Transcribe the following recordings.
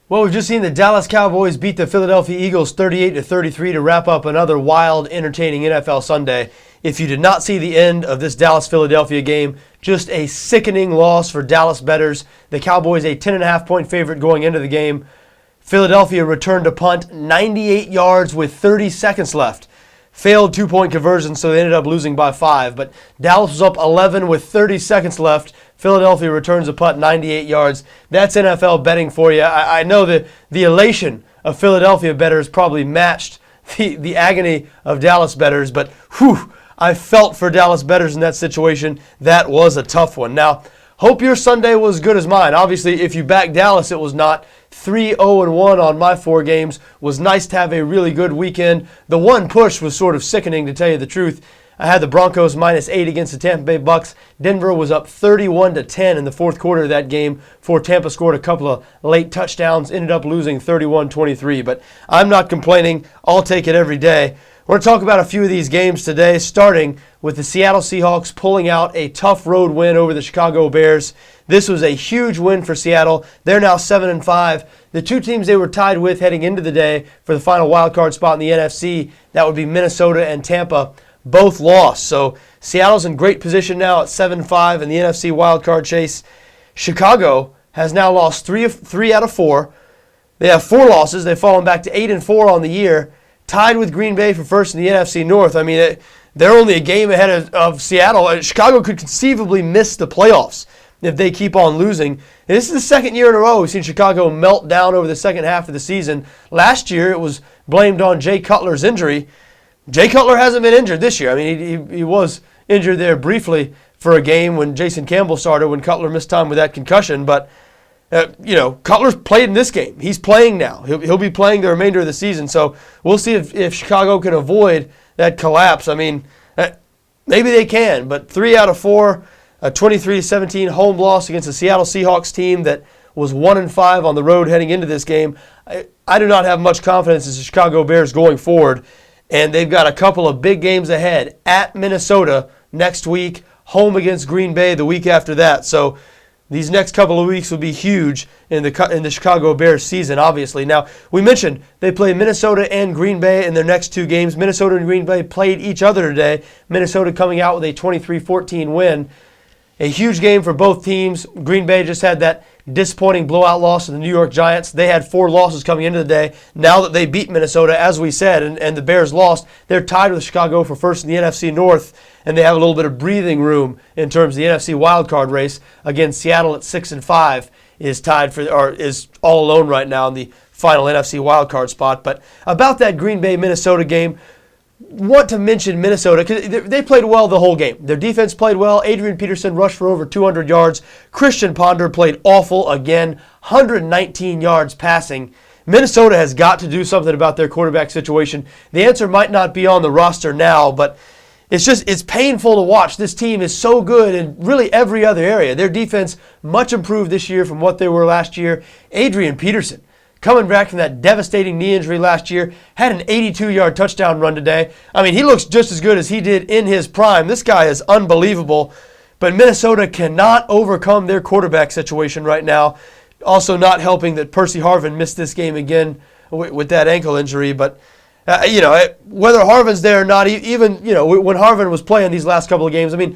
Well, we've just seen the Dallas Cowboys beat the Philadelphia Eagles 38-33 to wrap up another wild, entertaining NFL Sunday. If you did not see the end of this Dallas-Philadelphia game, just a sickening loss for Dallas bettors. The Cowboys a 10.5-point favorite going into the game. Philadelphia returned a punt 98 yards with 30 seconds left. Failed two-point conversion, so they ended up losing by 5. But Dallas was up 11 with 30 seconds left. Philadelphia returns a punt 98 yards. That's NFL betting for you. I know that the elation of Philadelphia bettors probably matched the agony of Dallas bettors, but whew, I felt for Dallas bettors in that situation. That was a tough one. Now, hope your Sunday was good as mine. Obviously, if you backed Dallas, it was not. 3-0-1 on my 4 games. Was nice to have a really good weekend. The one push was sort of sickening, to tell you the truth. I had the Broncos -8 against the Tampa Bay Bucks. Denver was up 31-10 in the fourth quarter of that game before Tampa scored a couple of late touchdowns, ended up losing 31-23. But I'm not complaining. I'll take it every day. We're going to talk about a few of these games today, starting with the Seattle Seahawks pulling out a tough road win over the Chicago Bears. This was a huge win for Seattle. They're now 7-5. The two teams they were tied with heading into the day for the final wildcard spot in the NFC, that would be Minnesota and Tampa, both lost. So Seattle's in great position now at 7-5 in the NFC wildcard chase. Chicago has now lost 3 out of 4. They have 4 losses. They've fallen back to 8-4 on the year. Tied with Green Bay for first in the NFC North. I mean, they're only a game ahead of Seattle. Chicago could conceivably miss the playoffs if they keep on losing. And this is the second year in a row we've seen Chicago melt down over the second half of the season. Last year, it was blamed on Jay Cutler's injury. Jay Cutler hasn't been injured this year. I mean, he was injured there briefly for a game when Jason Campbell started, when Cutler missed time with that concussion. But Cutler's played in this game. He's playing now. He'll be playing the remainder of the season. So we'll see if Chicago can avoid that collapse. I mean, maybe they can, but 3 out of 4, a 23-17 home loss against the Seattle Seahawks team that was 1-5 on the road heading into this game. I do not have much confidence in the Chicago Bears going forward, and they've got a couple of big games ahead at Minnesota next week, home against Green Bay the week after that. So these next couple of weeks will be huge in the Chicago Bears season, obviously. Now, we mentioned they play Minnesota and Green Bay in their next 2 games. Minnesota and Green Bay played each other today. Minnesota coming out with a 23-14 win. A huge game for both teams. Green Bay just had that disappointing blowout loss to the New York Giants. They had 4 losses coming into the day. Now that they beat Minnesota, as we said, and the Bears lost, they're tied with Chicago for first in the NFC North, and they have a little bit of breathing room in terms of the NFC wildcard race. Again, Seattle at 6-5 is all alone right now in the final NFC wildcard spot. But about that Green Bay-Minnesota game, want to mention Minnesota because they played well the whole game. Their defense played well. Adrian Peterson rushed for over 200 yards. Christian Ponder played awful again, 119 yards passing. Minnesota has got to do something about their quarterback situation. The answer might not be on the roster now, but it's painful to watch. This team is so good in really every other area. Their defense much improved this year from what they were last year. Adrian Peterson, coming back from that devastating knee injury last year, had an 82-yard touchdown run today. I mean, he looks just as good as he did in his prime. This guy is unbelievable. But Minnesota cannot overcome their quarterback situation right now. Also not helping that Percy Harvin missed this game again with that ankle injury. But, whether Harvin's there or not, even when Harvin was playing these last couple of games, I mean,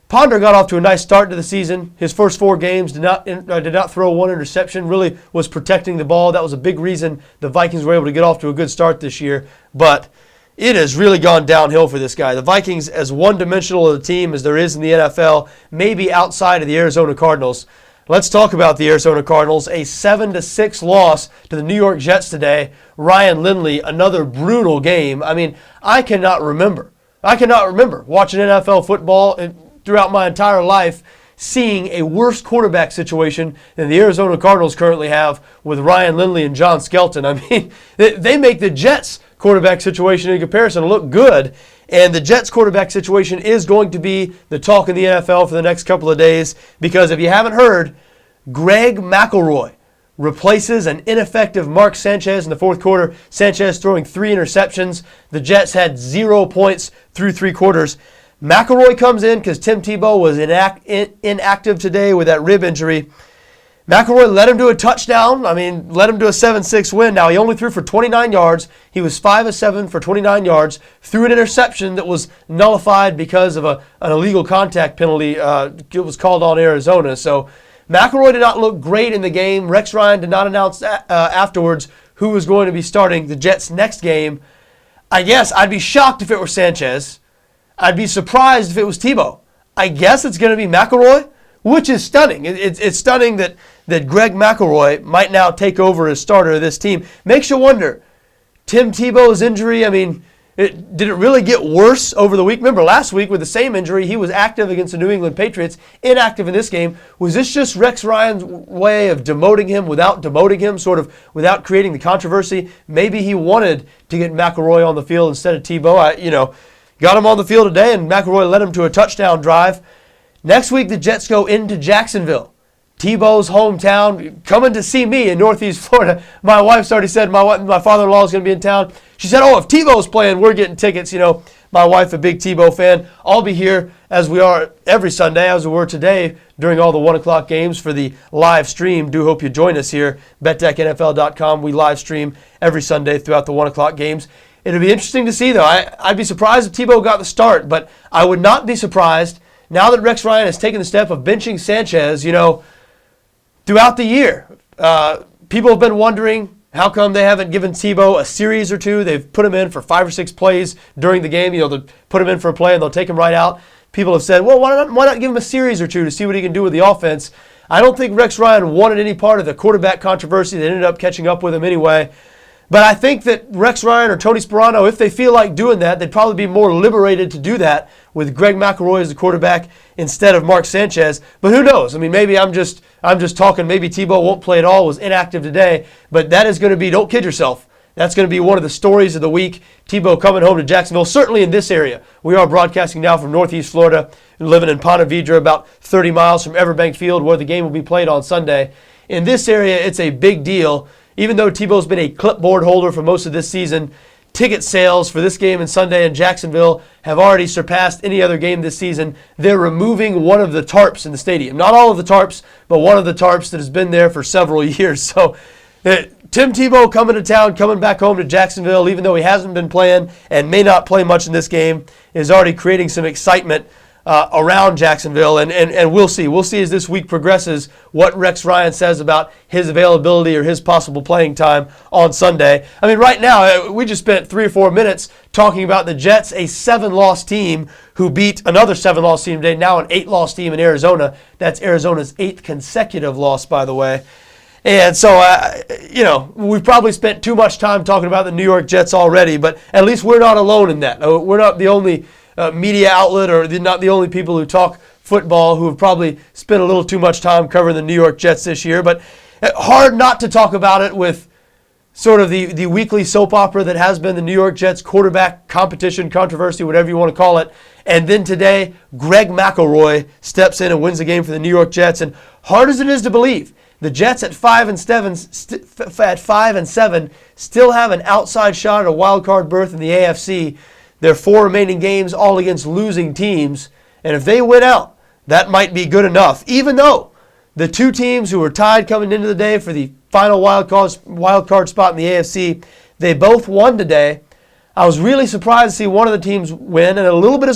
Ponder got off to a nice start to the season. His first 4 games did not throw 1 interception, really was protecting the ball. That was a big reason the Vikings were able to get off to a good start this year. But it has really gone downhill for this guy. The Vikings, as one-dimensional of a team as there is in the NFL, maybe outside of the Arizona Cardinals. Let's talk about the Arizona Cardinals. A 7-6 loss to the New York Jets today. Ryan Lindley, another brutal game. I mean, I cannot remember watching NFL football throughout my entire life seeing a worse quarterback situation than the Arizona Cardinals currently have with Ryan Lindley and John Skelton. I mean, they make the Jets' quarterback situation in comparison look good, and the Jets' quarterback situation is going to be the talk in the NFL for the next couple of days because if you haven't heard, Greg McElroy replaces an ineffective Mark Sanchez in the fourth quarter. Sanchez throwing 3 interceptions. The Jets had 0 points through 3 quarters. McElroy comes in because Tim Tebow was inactive today with that rib injury. McElroy led him to a touchdown. I mean, led him to a 7-6 win. Now, he only threw for 29 yards. He was 5 of 7 for 29 yards. Threw an interception that was nullified because of an illegal contact penalty. It was called on Arizona. So, McElroy did not look great in the game. Rex Ryan did not announce afterwards who was going to be starting the Jets' next game. I guess I'd be shocked if it were Sanchez. I'd be surprised if it was Tebow. I guess it's going to be McElroy, which is stunning. It's stunning that Greg McElroy might now take over as starter of this team. Makes you wonder, Tim Tebow's injury, I mean, did it really get worse over the week? Remember, last week with the same injury, he was active against the New England Patriots, inactive in this game. Was this just Rex Ryan's way of demoting him without demoting him, sort of without creating the controversy? Maybe he wanted to get McElroy on the field instead of Tebow. Got him on the field today, and McElroy led him to a touchdown drive. Next week, the Jets go into Jacksonville, Tebow's hometown, coming to see me in Northeast Florida. My wife's already said my father-in-law is going to be in town. She said, if Tebow's playing, we're getting tickets. My wife, a big Tebow fan. I'll be here as we are every Sunday, as we were today, during all the 1 o'clock games for the live stream. Do hope you join us here, BETDAQNFL.com. We live stream every Sunday throughout the 1 o'clock games. It'll be interesting to see, though. I'd be surprised if Tebow got the start, but I would not be surprised now that Rex Ryan has taken the step of benching Sanchez, throughout the year. People have been wondering how come they haven't given Tebow a series or two. They've put him in for 5 or 6 plays during the game. They'll put him in for a play and they'll take him right out. People have said, well, why not give him a series or two to see what he can do with the offense? I don't think Rex Ryan wanted any part of the quarterback controversy. They ended up catching up with him anyway. But I think that Rex Ryan or Tony Sperano, if they feel like doing that, they'd probably be more liberated to do that with Greg McElroy as the quarterback instead of Mark Sanchez. But who knows? I mean, maybe I'm just talking. Maybe Tebow won't play at all, was inactive today. But that is going to be, don't kid yourself, that's going to be one of the stories of the week. Tebow coming home to Jacksonville, certainly in this area. We are broadcasting now from Northeast Florida, living in Ponte Vedra, about 30 miles from Everbank Field, where the game will be played on Sunday. In this area, it's a big deal. Even though Tebow's been a clipboard holder for most of this season, ticket sales for this game and Sunday in Jacksonville have already surpassed any other game this season. They're removing one of the tarps in the stadium. Not all of the tarps, but one of the tarps that has been there for several years. So Tim Tebow coming to town, coming back home to Jacksonville, even though he hasn't been playing and may not play much in this game, is already creating some excitement around Jacksonville, and we'll see. We'll see as this week progresses what Rex Ryan says about his availability or his possible playing time on Sunday. I mean, right now, we just spent 3 or 4 minutes talking about the Jets, a 7-loss team who beat another 7-loss team today, now an 8-loss team in Arizona. That's Arizona's 8th consecutive loss, by the way. And so, we've probably spent too much time talking about the New York Jets already, but at least we're not alone in that. We're not the only media outlet or not the only people who talk football who have probably spent a little too much time covering the New York Jets this year. But hard not to talk about it with sort of the weekly soap opera that has been the New York Jets quarterback competition, controversy, whatever you want to call it. And then today, Greg McElroy steps in and wins the game for the New York Jets. And hard as it is to believe, the Jets at 5-7 still have an outside shot at a wild card berth in the AFC. Their 4 remaining games all against losing teams. And if they win out, that might be good enough. Even though the 2 teams who were tied coming into the day for the final wild card spot in the AFC, they both won today. I was really surprised to see one of the teams win, and a little bit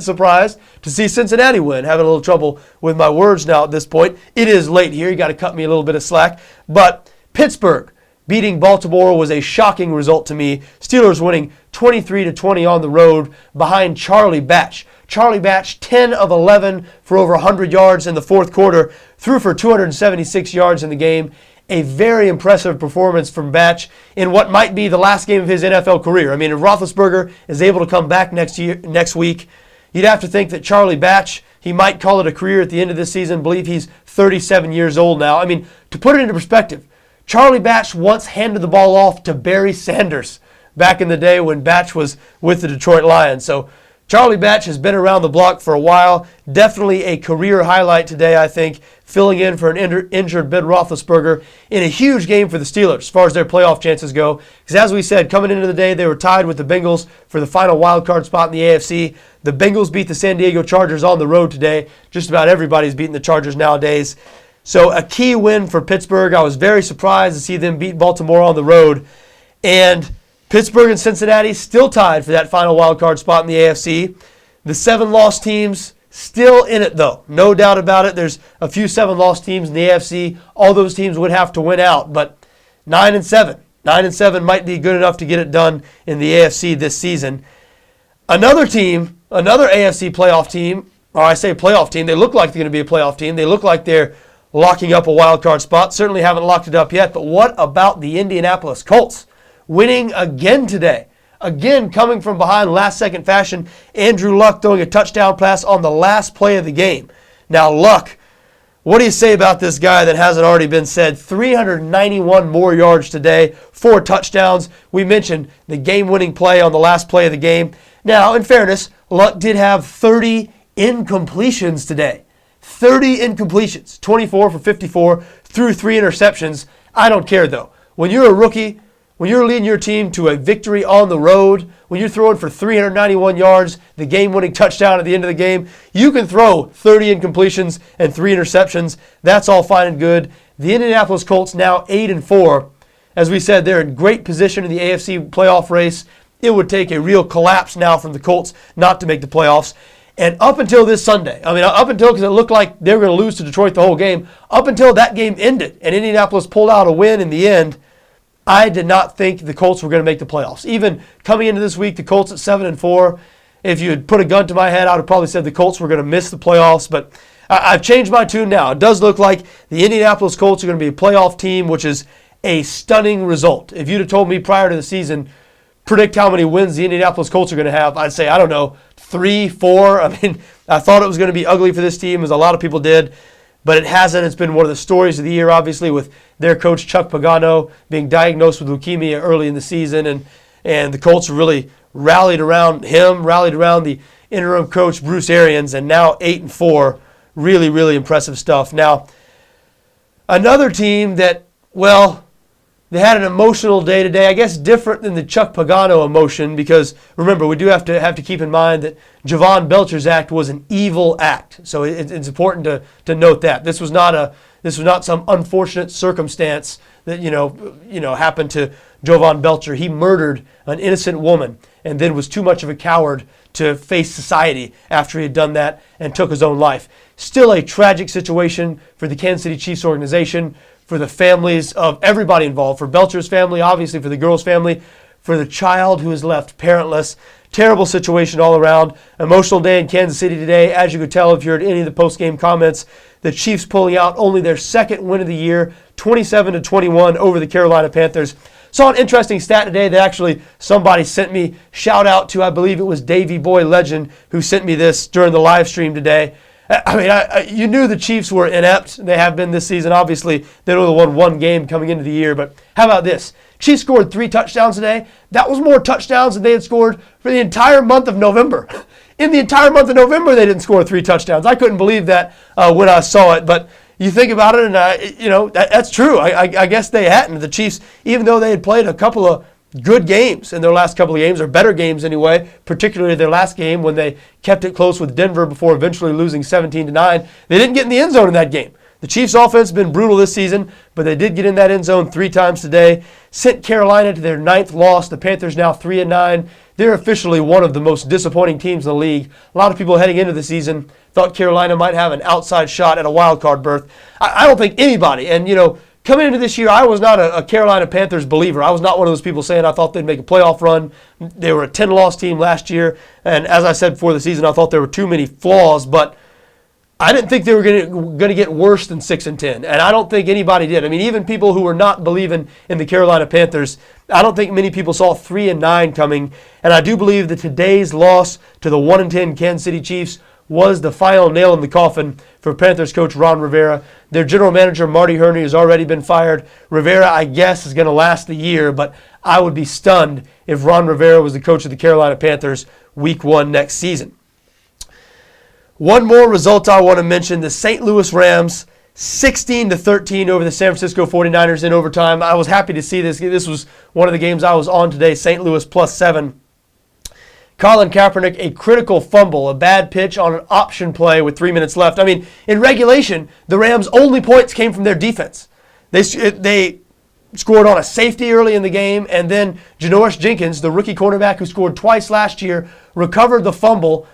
surprised to see Cincinnati win. Having a little trouble with my words now at this point. It is late here. You got to cut me a little bit of slack. But Pittsburgh beating Baltimore was a shocking result to me. Steelers winning 23-20 on the road behind Charlie Batch. Charlie Batch, 10 of 11 for over 100 yards in the fourth quarter, threw for 276 yards in the game. A very impressive performance from Batch in what might be the last game of his NFL career. I mean, if Roethlisberger is able to come back next week, you'd have to think that Charlie Batch, he might call it a career at the end of this season. I believe he's 37 years old now. I mean, to put it into perspective, Charlie Batch once handed the ball off to Barry Sanders back in the day when Batch was with the Detroit Lions. So Charlie Batch has been around the block for a while. Definitely a career highlight today, I think, filling in for an injured Ben Roethlisberger in a huge game for the Steelers as far as their playoff chances go. Because as we said, coming into the day, they were tied with the Bengals for the final wild card spot in the AFC. The Bengals beat the San Diego Chargers on the road today. Just about everybody's beating the Chargers nowadays. So a key win for Pittsburgh. I was very surprised to see them beat Baltimore on the road. And Pittsburgh and Cincinnati still tied for that final wild card spot in the AFC. The 7-loss teams still in it, though. No doubt about it. There's a few 7-loss teams in the AFC. All those teams would have to win out. But 9-7. 9-7 might be good enough to get it done in the AFC this season. Another team, another AFC playoff team, or I say playoff team, they look like they're going to be a playoff team. They look like they're locking up a wild card spot. Certainly haven't locked it up yet. But what about the Indianapolis Colts? Winning again today. Again, coming from behind last-second fashion. Andrew Luck throwing a touchdown pass on the last play of the game. Now, Luck, what do you say about this guy that hasn't already been said? 391 more yards today, 4 touchdowns. We mentioned the game-winning play on the last play of the game. Now, in fairness, Luck did have 30 incompletions today. 30 incompletions, 24 for 54, threw 3 interceptions. I don't care, though. When you're a rookie, when you're leading your team to a victory on the road, when you're throwing for 391 yards, the game-winning touchdown at the end of the game, you can throw 30 incompletions and 3 interceptions. That's all fine and good. The Indianapolis Colts now 8-4. As we said, they're in great position in the AFC playoff race. It would take a real collapse now from the Colts not to make the playoffs. And up until this Sunday, because it looked like they were going to lose to Detroit the whole game, up until that game ended and Indianapolis pulled out a win in the end, I did not think the Colts were going to make the playoffs. Even coming into this week, the Colts at 7-4, if you had put a gun to my head, I would have probably said the Colts were going to miss the playoffs. But I've changed my tune now. It does look like the Indianapolis Colts are going to be a playoff team, which is a stunning result. If you'd have told me prior to the season, predict how many wins the Indianapolis Colts are going to have, I'd say, 3, 4. I thought it was going to be ugly for this team, as a lot of people did. But it hasn't. It's been one of the stories of the year, obviously, with their coach Chuck Pagano being diagnosed with leukemia early in the season. And the Colts really rallied around him, rallied around the interim coach Bruce Arians, and now 8-4. Really, really impressive stuff. Now, another team that, well, they had an emotional day today, I guess different than the Chuck Pagano emotion, because remember, we do have to keep in mind that Javon Belcher's act was an evil act. So it's important to note that. This was not some unfortunate circumstance that happened to Javon Belcher. He murdered an innocent woman and then was too much of a coward to face society after he had done that and took his own life. Still a tragic situation for the Kansas City Chiefs organization, for the families of everybody involved, for Belcher's family, obviously for the girl's family, for the child who is left parentless. Terrible situation all around. Emotional day in Kansas City today. As you could tell if you heard any of the post-game comments, the Chiefs pulling out only their second win of the year, 27-21 over the Carolina Panthers. Saw an interesting stat today that actually somebody sent me. Shout out to, I believe it was Davey Boy Legend, who sent me this during the live stream today. You knew the Chiefs were inept. They have been this season. Obviously, they'd only won 1 game coming into the year. But how about this? Chiefs scored 3 touchdowns today. That was more touchdowns than they had scored for the entire month of November. In the entire month of November, they didn't score 3 touchdowns. I couldn't believe that when I saw it. But you think about it, and that's true. I guess they hadn't. The Chiefs, even though they had played a couple of good games in their last couple of games, or better games anyway, particularly their last game when they kept it close with Denver before eventually losing 17-9. They didn't get in the end zone in that game. The Chiefs' offense has been brutal this season, but they did get in that end zone 3 times today. Sent Carolina to their 9th loss. The Panthers now 3-9. They're officially one of the most disappointing teams in the league. A lot of people heading into the season thought Carolina might have an outside shot at a wild card berth. I don't think anybody, and coming into this year, I was not a Carolina Panthers believer. I was not one of those people saying I thought they'd make a playoff run. They were a 10-loss team last year, and as I said before the season, I thought there were too many flaws, but I didn't think they were going to get worse than 6-10, and I don't think anybody did. Even people who were not believing in the Carolina Panthers, I don't think many people saw 3-9 coming, and I do believe that today's loss to the 1-10 Kansas City Chiefs was the final nail in the coffin for Panthers coach Ron Rivera. Their general manager, Marty Herney, has already been fired. Rivera, I guess, is going to last the year, but I would be stunned if Ron Rivera was the coach of the Carolina Panthers week 1 next season. One more result I want to mention, the St. Louis Rams, 16-13 over the San Francisco 49ers in overtime. I was happy to see this. This was one of the games I was on today, St. +7. Colin Kaepernick, a critical fumble, a bad pitch on an option play with 3 minutes left. I mean, in regulation, the Rams' only points came from their defense. They scored on a safety early in the game, and then Janoris Jenkins, the rookie cornerback who scored twice last year, recovered the fumble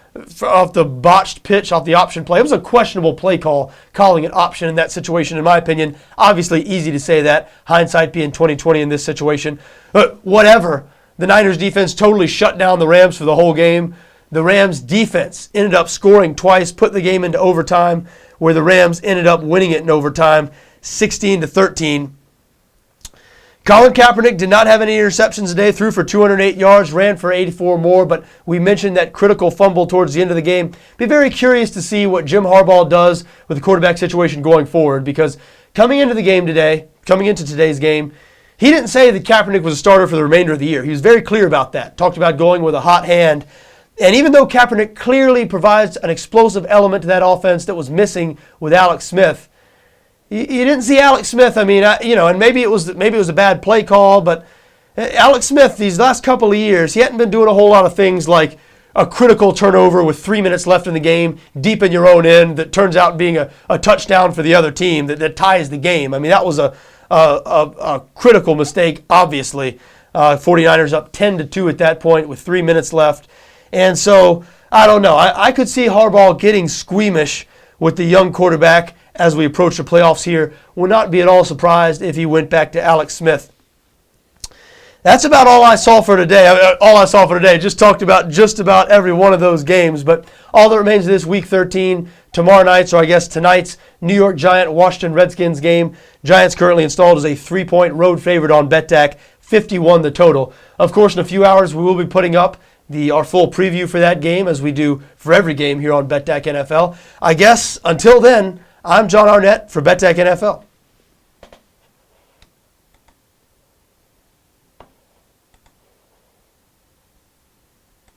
off the botched pitch off the option play. It was a questionable play call, calling an option in that situation, in my opinion. Obviously, easy to say that, hindsight being 20/20 in this situation. But whatever, the Niners defense totally shut down the Rams for the whole game. The Rams defense ended up scoring twice, put the game into overtime, where the Rams ended up winning it in overtime, 16-13. Colin Kaepernick did not have any interceptions today, threw for 208 yards, ran for 84 more, but we mentioned that critical fumble towards the end of the game. Be very curious to see what Jim Harbaugh does with the quarterback situation going forward, because coming into today's game, he didn't say that Kaepernick was a starter for the remainder of the year. He was very clear about that, talked about going with a hot hand. And even though Kaepernick clearly provides an explosive element to that offense that was missing with Alex Smith, you didn't see Alex Smith. I mean, and maybe it was a bad play call, but Alex Smith, these last couple of years, he hadn't been doing a whole lot of things like a critical turnover with 3 minutes left in the game, deep in your own end, that turns out being a touchdown for the other team that ties the game. I mean, that was a critical mistake, obviously. 49ers up 10-2 at that point with 3 minutes left. And so, I don't know. I could see Harbaugh getting squeamish with the young quarterback as we approach the playoffs here. Would not be at all surprised if he went back to Alex Smith. That's about all I saw for today. Just talked about just about every one of those games. But all that remains of this Week 13, tomorrow night's, or I guess tonight's, New York Giant-Washington Redskins game. Giants currently installed as a 3-point road favorite on BETDAQ, 51 the total. Of course, in a few hours, we will be putting up our full preview for that game, as we do for every game here on BETDAQ NFL. I guess until then, I'm John Arnette for BETDAQ NFL.